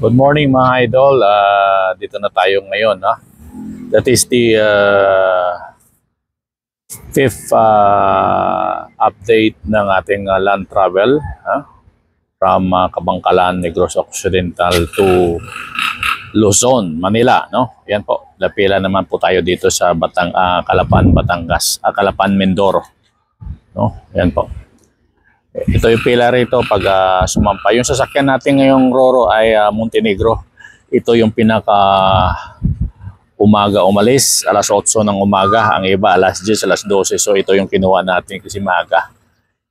Good morning mga idol. Dito na tayo ngayon. That is the fifth update ng ating land travel from Kabangkalan, Negros Occidental to Luzon, Manila. Yan po. Lapila naman po tayo dito sa Calapan, Batangas. Calapan, Mindoro. Yan po. Ito yung pila rito pag sumampa. Yung sasakyan natin ngayong Roro ay Montenegro. Ito yung pinaka umaga umalis, alas 8 ng umaga. Ang iba alas 10, alas 12. So ito yung kinuha natin kasi maaga.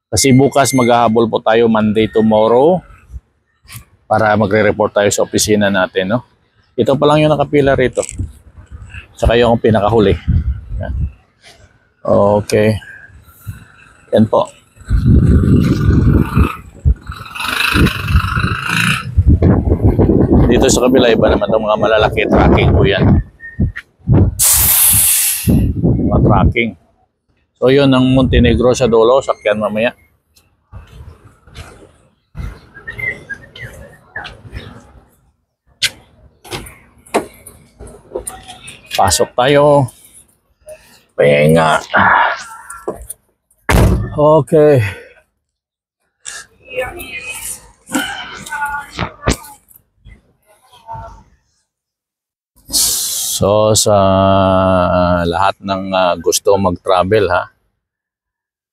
Kasi bukas maghahabol po tayo Monday tomorrow para magre-report tayo sa opisina natin. Ito pa lang yung nakapila rito. Saka yung pinakahuli. Yan. Okay. Yan po. Dito sa kabila, iba naman itong mga malalaki. Tracking po yan. Mga tracking. So yun ang Montenegro sa dulo. Sakyan mamaya. Pasok tayo. Pahinga. Okay. So sa lahat ng gusto mag-travel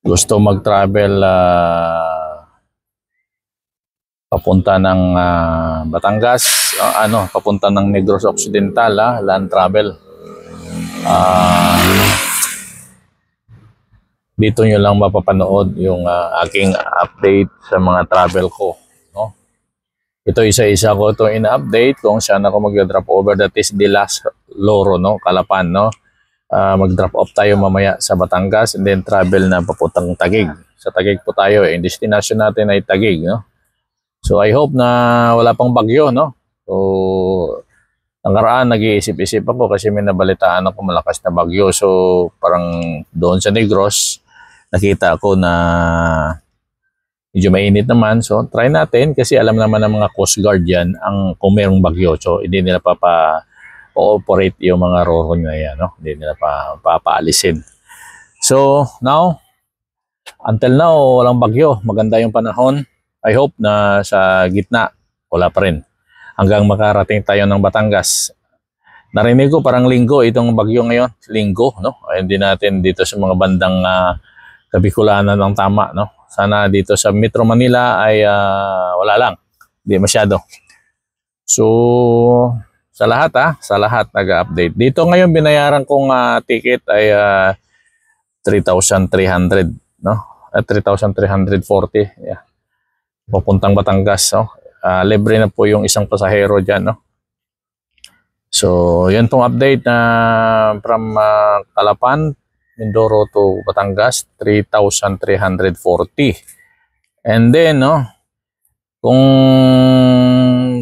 gusto mag-travel papunta ng Batangas, papunta ng Negros Occidental, land travel. Dito nyo lang mapapanood yung aking update sa mga travel ko. Ito isa-isa ko ito in-update kung saan ako mag-drop over. That is the last Loro, Calapan. Mag-drop off tayo mamaya sa Batangas and then travel na papuntang Taguig. Sa Taguig po tayo. Yung destination natin ay Taguig. So I hope na wala pang bagyo. So nakaraan nag-iisip-isip ako kasi may nabalitaan ako malakas na bagyo. So parang doon sa Negros nakita ko na medyo mainit naman. So try natin kasi alam naman ng mga Coast Guard yan kung mayroong bagyo. So hindi nila operate yung mga Roro na yan. Hindi nila papaalisin. So now, until now, walang bagyo. Maganda yung panahon. I hope na sa gitna, wala pa rin. Hanggang makarating tayo ng Batangas. Narinig ko parang linggo itong bagyo ngayon. Linggo, hindi natin dito sa mga bandang Kabicolanan ng tama, Sana dito sa Metro Manila ay wala lang. Hindi masyado. So, sa lahat nag-update. Dito ngayon binayaran kong ticket ay 3,300, 3,340. Yeah. Papuntang Batangas, libre na po yung isang pasahero diyan, So, yan tong update na from Calapan, Mindoro to Batangas, 3,340. And then, kung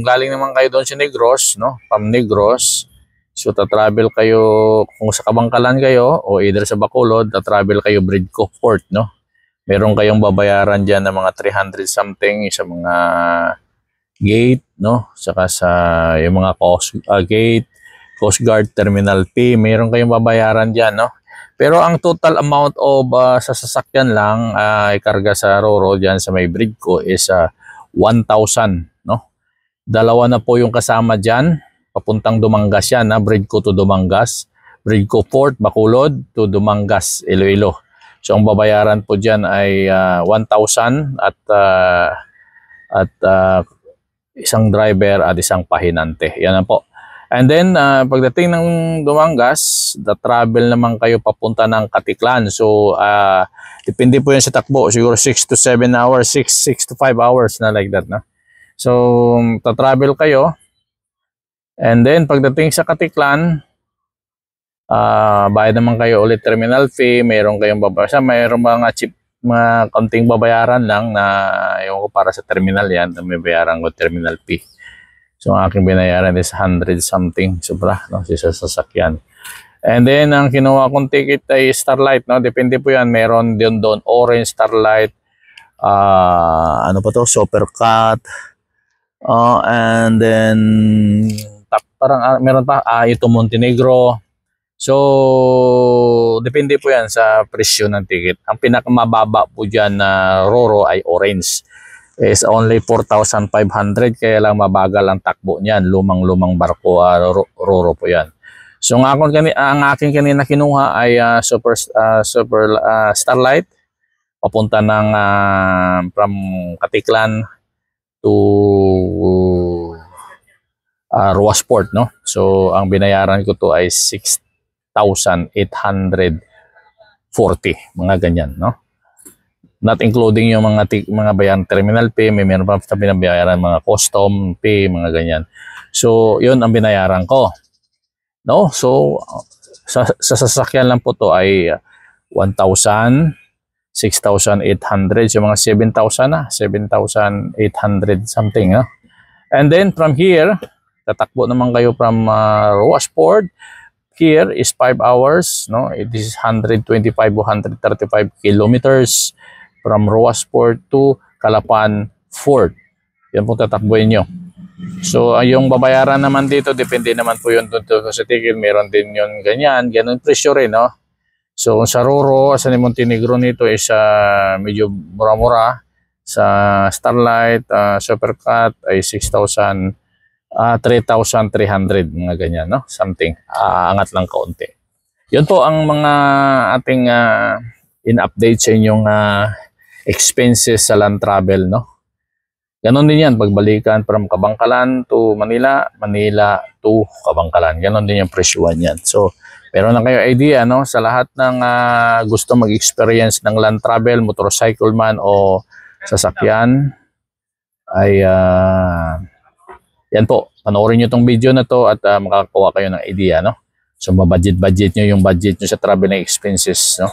galing naman kayo doon sa Negros, from Negros, so ta-travel kayo, kung sa Kabangkalan kayo, o either sa Bacolod, ta-travel kayo Bridco Port, Meron kayong babayaran dyan ng mga 300 something sa mga gate, Saka sa yung mga gate, Coast Guard Terminal P, meron kayong babayaran dyan, Pero ang total amount of sa sasakyan lang ikarga sa Roro dyan sa may Bridco is 1,000, Dalawa na po yung kasama dyan. Papuntang Dumangas yan, Bridco to Dumangas. Bridco Port, Bacolod to Dumangas, Iloilo. So ang babayaran po dyan ay 1,000 at isang driver at isang pahinante. Yan na po. And then, pagdating ng Dumangas, travel naman kayo papunta ng Katiklan. So, depende po yan sa takbo. Siguro 6 to 7 hours, 6 to 5 hours na like that. So, travel kayo. And then, pagdating sa Katiklan, bayad naman kayo ulit terminal fee. Mayroon kayong babayaran. Mayroon mga cheap, mga konting babayaran lang na yung para sa terminal yan. May bayaran ko terminal fee. So, ang aking binayaran is 100 something. Sobra, sa sasakyan. And then, ang kinuha kong ticket ay Starlight. Depende po yan. Meron doon Orange, Starlight, ano pa to? Supercut, And then parang meron pa ito Montenegro. So depende po yan sa presyo ng ticket. Ang pinakamababa po dyan na Roro ay orange. Is only 4,500, kaya lang mabagal ang takbo niyan. Lumang-lumang barko, Roro po yan. So ang aking kanina kinuha ay super Starlight, papunta ng from Katiklan to Ruasport, no? So ang binayaran ko to ay 6,840, mga ganyan, no? Not including yung mga bayaran terminal fee, meron pa sa binabayaran mga custom fee, mga ganyan. So yun ang binayaran ko, no? So sa sasakyan lang po to ay 1,000, 6,800, so mga 7,000 na, 7,800 something, no? And then from here, tatakbo naman kayo from Ruasport. Here is 5 hours, no? It is 125 o 135 kilometers from Ruasport to Calapan Fort. Yan po tatakbuhin nyo. So yung babayaran naman dito, depende naman po yun sa ticket. Meron din yun ganun presyo rin, no? So sa Roro, sa Montenegro nito is medyo mura-mura. Sa Starlight, Supercut ay 6,000, 3,300, mga ganyan, no? Something. Angat lang kaunti. Yun po ang mga ating in-update sa inyong expenses sa land travel, no? Ganon din yan, pagbalikan from Kabangkalan to Manila, Manila to Kabangkalan. Ganon din yung presyuan yan. So, meron na kayo idea, no? Sa lahat ng gusto mag-experience ng land travel, motorcycle man o sasakyan, ay yan po, panoorin nyo tong video na to at makakakuha kayo ng idea, no? So, mabudget-budget nyo yung budget nyo sa traveling expenses, no?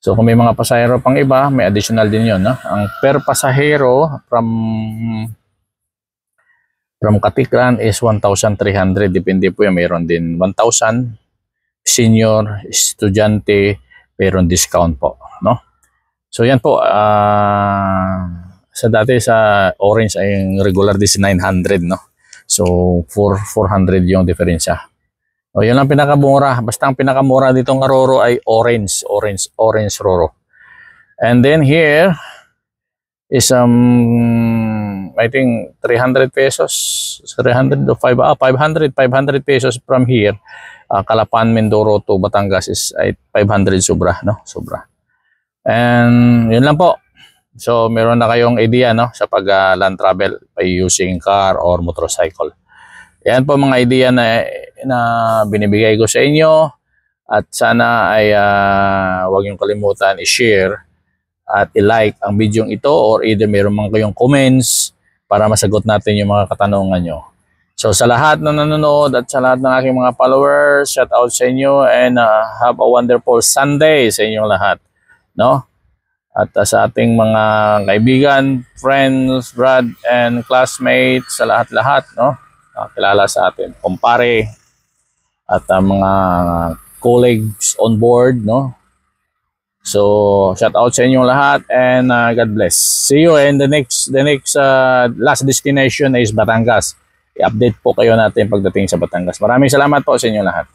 So, kung may mga pasahero pang iba, may additional din yun, no? Ang per pasahero from Katiklan is 1,300. Depende po yan. Mayroon din 1,000. Senior, estudyante, mayroon discount po, no? So, yan po. Sa dati sa Orange ay regular din 900, no? So, 400 yung diferensya. O, yun ang pinakamura. Basta ang pinakamura dito ng Roro ay orange Roro. And then here is I think 300 pesos, 300 to 500 pesos from here. Calapan, Mindoro to Batangas is 500 sobra, no? Sobra. And yun lang po. So, meron na kayong idea, no, sa pag-land travel by using car or motorcycle. Yan po mga idea na binibigay ko sa inyo. At sana ay huwag niyong kalimutan i-share at i-like ang video ito, or either meron man kayong comments para masagot natin yung mga katanungan nyo. So sa lahat na nanonood at sa lahat ng aking mga followers, shout out sa inyo and have a wonderful Sunday sa inyong lahat, no? At sa ating mga kaibigan, friends, brad and classmates, sa lahat-lahat, no? Kilala sa atin, kumpare at mga colleagues on board, no? So shout out sa inyong lahat and God bless. See you in the next last destination is Batangas. I-update po kayo natin pagdating sa Batangas. Maraming salamat po sa inyong lahat.